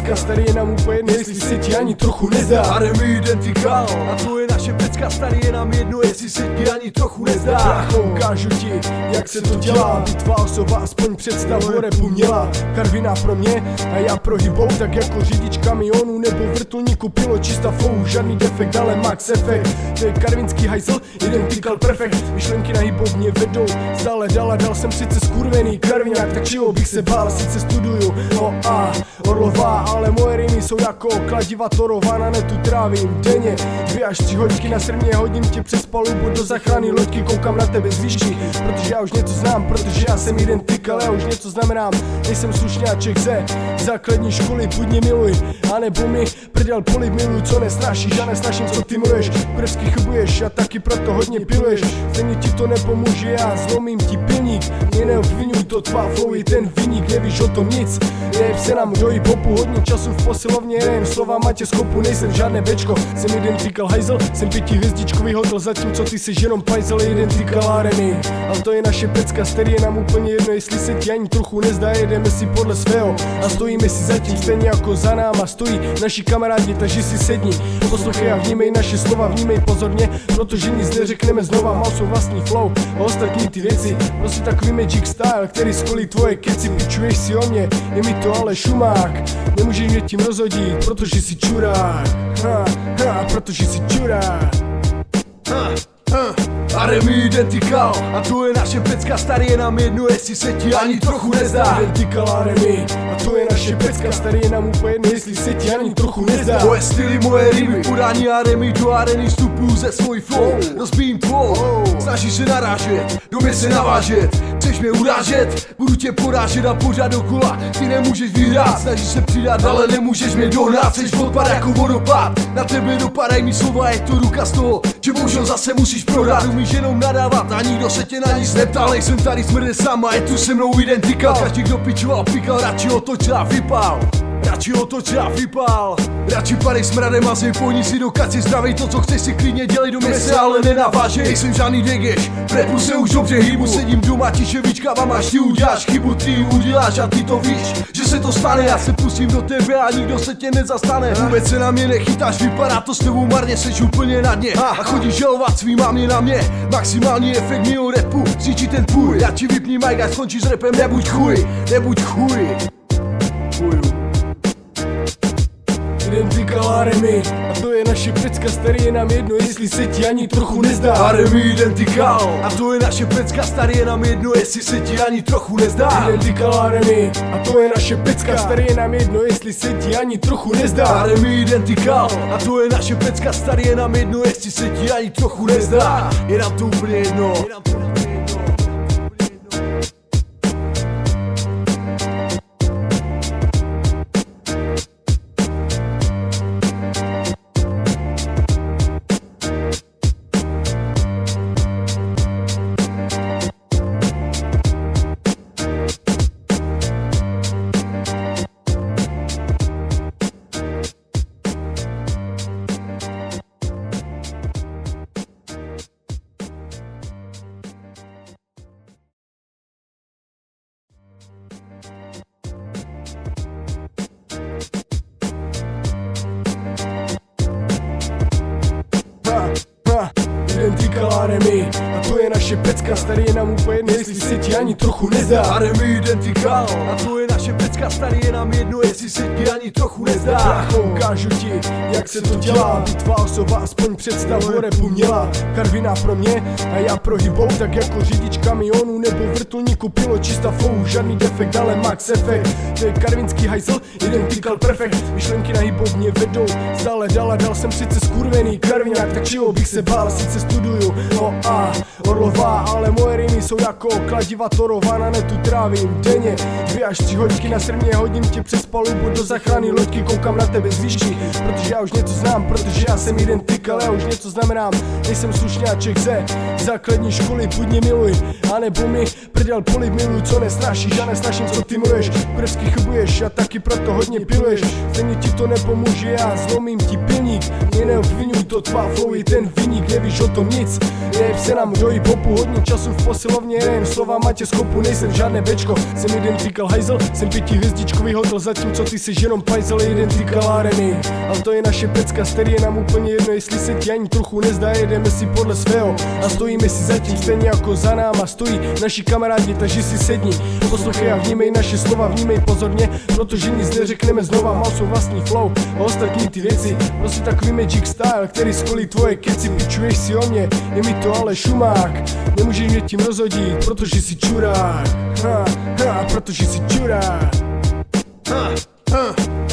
pecka, starý je nám úplně jedno, jestli se ti ani trochu nezdá. Aremi identikál, a to je naše pecka, starý je nám jedno, jestli se ti ani trochu nezdá. Brácho, ukážu ti, jak se to dělá, by tvá osoba aspoň představu o repu měla. Karvina pro mě a já pro hybou, tak jako řidič kamionu nebo vrtulníku pilo čista flow, žádný defekt, ale max efekt. To je karvinský hajzl, identikal perfekt, myšlenky na hybou mě vedou stále dál a dál, jsem sice skurvený karviňák, tak čeho bych se bál, sice studuju Orlová, ale moje rýmy jsou jako kladiva torová, na netu trávím denně 2 až 3 hodinky na srmě, hodím tě přes palubu do záchrany loďky, koukám na tebe z výšky, protože já už něco znám, protože já jsem identikal, já už něco znamenám, nejsem slušňáček ze základní školy, buď mě miluj, anebo mi prdel polib miluj, co nesnášíš, já nesnáším, co ty miluješ, kurevsky chybuješ a taky proto hodně piluješ, stejně ti to nepomůže, já zlomím ti pilník, mě neobvinuj, to tvá flow je ten viník, nevíš o tom nic, jeb se nám do hip-hopu, hodně času v posilovně, jen slova matě skopu, nejsem žádné bečko, jsem identikal hajzl, jsem 5hvězdičkový hotel, zatímco ty jsi jenom pajzel, identikal areny, ale to je naše pecka, starý je nám úplně jedno, jestli se ti ani trochu nezdá, jedeme si podle svého a stojíme si zatím, stejně jako za náma stojí naši kamarádi, takže si sedni, poslouchej a vnímej naše slova, vnímej pozorně, protože nic neřekneme znova, mal svůj vlastní flow a ostatní ty věci, prostě takový magic style, který skolí tvoje keci, pičuješ si o mě, je mi to ale šumák, nemůžeš mě tím rozhodit, protože jsi čurák, protože jsi čurák. Aremi identikál, a to je naše pecka, starý je nám jedno, jestli se ti ani trochu nezdá. Identikal Aremi, a to je naše pecka, starý je nám úplně jedno, jestli se ti ani trochu nezdá. Moje styly, moje rýmy, podání Aremi do areny, vstupuju ze svůj flow, rozbijím tvou, snažíš se narážet, do mě se navážet, chceš mě urážet, budu tě porážet a pořád dokola, ty nemůžeš vyhrát, snažíš se přidat, ale nemůžeš mě dohnat, chceš odpad jako vodopád, na tebe dopadají mi slova, je to ruka z toho, že bohužel zase musíš prohrát, umíš jenom nadávat a nikdo se tě na nic neptal, nejsem tady smrde sama, je tu se mnou identikal, každý kdo pičoval, pikal, radši otočil a vypál. Radši otočil a vypál, radši padej smradem a zejpojni si do kaci, zdravej to, co chceš si klidně dělej do měse, ale nenavážej, nejsem žádný degeš, v repu se už dobře hýbu, sedím doma, tiše vyčkávám, až ty uděláš chybu, ty ji uděláš a ty to víš, že se to stane, já se pustím do tebe a nikdo se tě nezastane, vůbec se na mě nechytáš, vypadá to s tebou marně, seš úplně na dně a chodíš žalovat svý mámě na mě, maximální efekt mýho repu, zničí ten tvůj, já ti vypni mic a skončíš s repem, nebuď chuj. Identikal Aremi, a to je naše pecka, starý je nám jedno, jestli se ti ani trochu nezdá. Aremi identikal, a to je naše pecka, starý je nám jedno, jestli se ti ani trochu nezdá. Identikal Aremi, a to je naše pecka, starý je nám jedno, jestli se ti ani trochu nezdá. Aremi identikal, a to je naše pecka, starý je nám jedno, jestli se ti ani trochu nezdá. Je nám to úplně jedno. Identikal Aremi, a to je naše pecka, starý je nám úplně jedno, jestli se ti ani trochu nezdá. Aremi identikal, a to je naše pecka, starý je nám jedno, jestli se ti ani trochu nezdá. Brácho, ukážu ti, jak se to dělá, by tvá osoba aspoň představu o repu měla. Karvina pro mě a já pro hybou, tak jako řidič kamionu nebo vrtulníku pilo čista flow, žádný defekt, ale max efekt. To je karvinský hajzl, identikal perfekt, myšlenky na hybou mě vedou stále dál a dál, jsem sice skurvený karviňák, tak čeho bych se bál, sice studuju Orlová, ale moje rýmy jsou jako kladiva torová, na netu trávím denně 2 až 3 hodinky na srmě, hodím tě přes palubu do záchrany loďky, koukám na tebe z výšky, protože já už něco znám, protože já jsem identikal, já už něco znamenám, nejsem slušňáček ze základní školy, buď mě miluj, anebo mi prdel polib miluj, co nesnášíš, já nesnáším, co ty miluješ, kurevsky chybuješ a taky proto hodně piluješ, stejně ti to nepomůže, já zlomím ti pilník, mě neobvinuj, to tvá flow je ten viník, nevíš o tom nic. Jeb se nám dojí popu, hodně času v posilovně, jen slova matě skopu, nejsem žádné bečko. Jsem identikal hajzel, jsem 5hvězdičkový hotel, zatímco ty jsi jenom pajzel, identikal areny. Ale to je naše pecka, starý je nám úplně jedno, jestli se ti ani trochu nezdá, jedeme si podle svého a stojíme si zatím stejně jako za náma stojí naši kamarádi, takže si sedni, poslouchej a vnímej naše slova, vnímej pozorně, protože nic neřekneme znova, mal jsou vlastní flow a ostatní ty věci, prostě takový magic style, který skolí tvoje keci, pičuješ si o mě, je mi to ale šumák, nemůžeš mě tím rozhodit, protože jsi čurák, protože jsi čurák.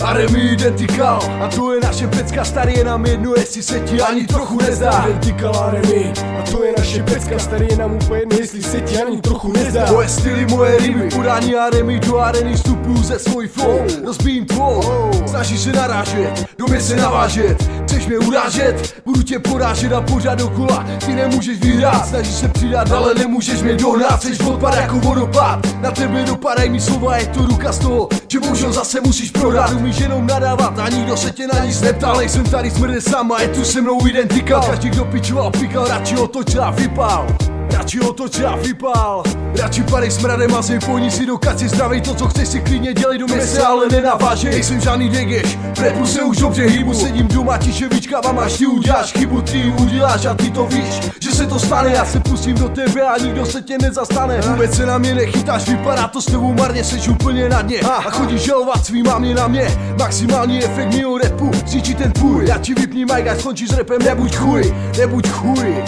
Aremi identikal, a to je naše pecka, starý je nám jedno, jestli se ti ani trochu nezdá. Identikal Aremi, a to je naše pecka, starý je nám úplně jedno, jestli se ti ani trochu nezdá. Moje styly, moje rimy, podání Aremi do areny vstupuju ze svůj flow, rozbijím tvou, snažíš se narážet, do mě se navážet, chceš mě urážet, budu tě porážet a pořád dokola, ty nemůžeš vyhrát, snažíš se přidat, ale nemůžeš mě dohnat, chceš odpad jako vodopád, na tebe dopadají mi slova, je to ruka z toho, že bohužel zase musíš prohrát, umíš jenom nadávat a nikdo se tě na nic neptal, nejsem tady smrde sama, je tu se mnou identikal, každý kdo pičoval, pikal, radši otočil a vypál. Radši otočil a vypál, radši padej smradem a zejpojni si do kaci zdravej, to co chceš si klidně dělej do měse, ale nenavážej. Nejsem žádný degeš, v repu se už dobře hýbu, sedím doma, tiše vyčkávám až ty uděláš chybu, ty ji uděláš a ty to víš, že se to stane, já se pustím do tebe a nikdo se tě nezastane. Vůbec se na mě nechytáš, vypadá to s tebou marně, seš úplně na dně a chodíš žalovat svý mámě na mě, maximální efekt mýho repu, zničí ten tvůj, já ti vypni mic a skončíš s repem, nebuď chuj, nebuď chuj.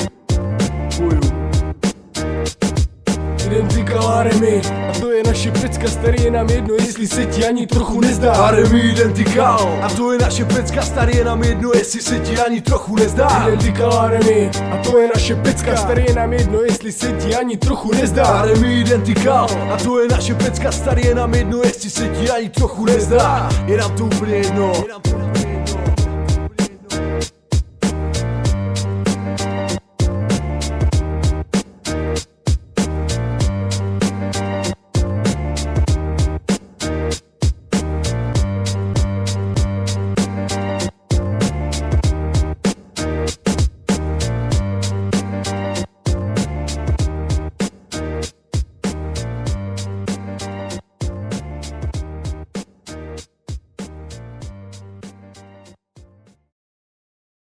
Identikal Aremi, a to je naše pecka, starý je nám jedno, jestli se ti ani trochu nezdá. Aremi identikal, a to je naše pecka, starý je nám jedno, jestli se ti ani trochu nezdá. Identikal Aremi, a to je naše pecka, starý je nám jedno, jestli se ti ani trochu nezdá. Aremi identikal, a to je naše pecka, starý je nám jedno, jestli se ti ani trochu nezdá. Je nám to úplně jedno.